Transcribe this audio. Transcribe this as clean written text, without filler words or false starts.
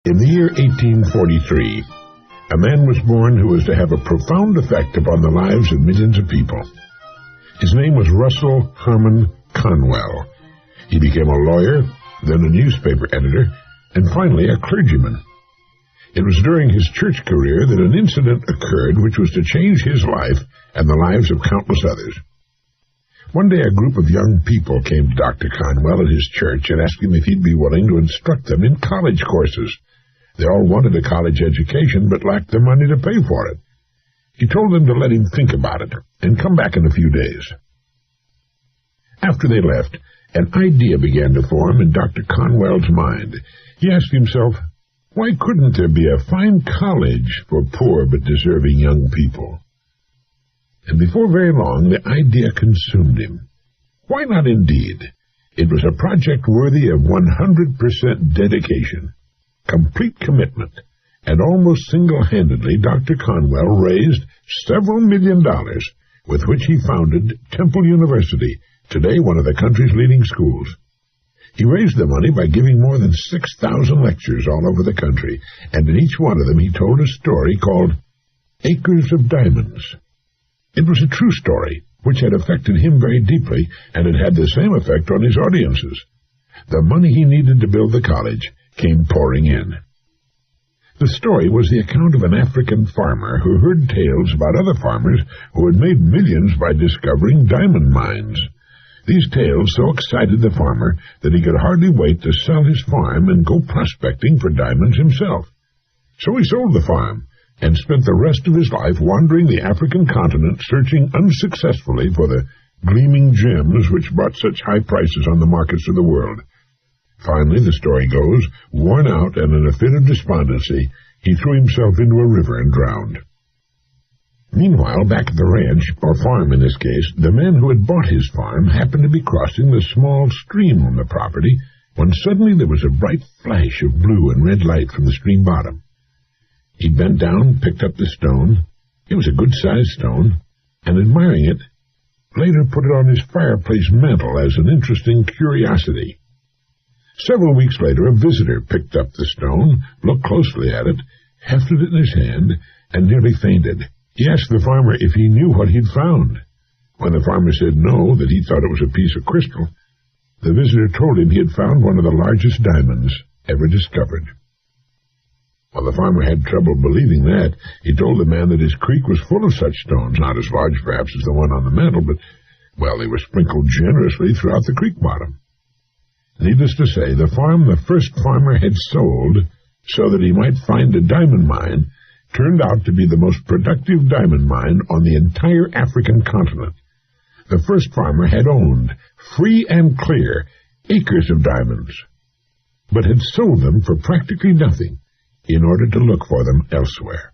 In the year 1843, a man was born who was to have a profound effect upon the lives of millions of people. His name was Russell Herman Conwell. He became a lawyer, then a newspaper editor, and finally a clergyman. It was during his church career that an incident occurred which was to change his life and the lives of countless others. One day a group of young people came to Dr. Conwell at his church and asked him if he'd be willing to instruct them in college courses. They all wanted a college education, but lacked the money to pay for it. He told them to let him think about it, and come back in a few days. After they left, an idea began to form in Dr. Conwell's mind. He asked himself, why couldn't there be a fine college for poor but deserving young people? And before very long, the idea consumed him. Why not indeed? It was a project worthy of 100% dedication. Complete commitment, and almost single-handedly Dr. Conwell raised several $1 million, with which he founded Temple University, today one of the country's leading schools. He raised the money by giving more than 6,000 lectures all over the country, and in each one of them he told a story called Acres of Diamonds. It was a true story, which had affected him very deeply, and it had the same effect on his audiences. The money he needed to build the college came pouring in. The story was the account of an African farmer who heard tales about other farmers who had made millions by discovering diamond mines. These tales so excited the farmer that he could hardly wait to sell his farm and go prospecting for diamonds himself. So he sold the farm and spent the rest of his life wandering the African continent, searching unsuccessfully for the gleaming gems which brought such high prices on the markets of the world. Finally, the story goes, worn out and in a fit of despondency, he threw himself into a river and drowned. Meanwhile, back at the ranch, or farm in this case, the man who had bought his farm happened to be crossing the small stream on the property, when suddenly there was a bright flash of blue and red light from the stream bottom. He bent down, picked up the stone. It was a good-sized stone, and admiring it, later put it on his fireplace mantel as an interesting curiosity. Several weeks later, a visitor picked up the stone, looked closely at it, hefted it in his hand, and nearly fainted. He asked the farmer if he knew what he'd found. When the farmer said no, that he thought it was a piece of crystal, the visitor told him he had found one of the largest diamonds ever discovered. While the farmer had trouble believing that, he told the man that his creek was full of such stones, not as large perhaps as the one on the mantel, but, well, they were sprinkled generously throughout the creek bottom. Needless to say, the farm the first farmer had sold so that he might find a diamond mine turned out to be the most productive diamond mine on the entire African continent. The first farmer had owned, free and clear, acres of diamonds, but had sold them for practically nothing in order to look for them elsewhere.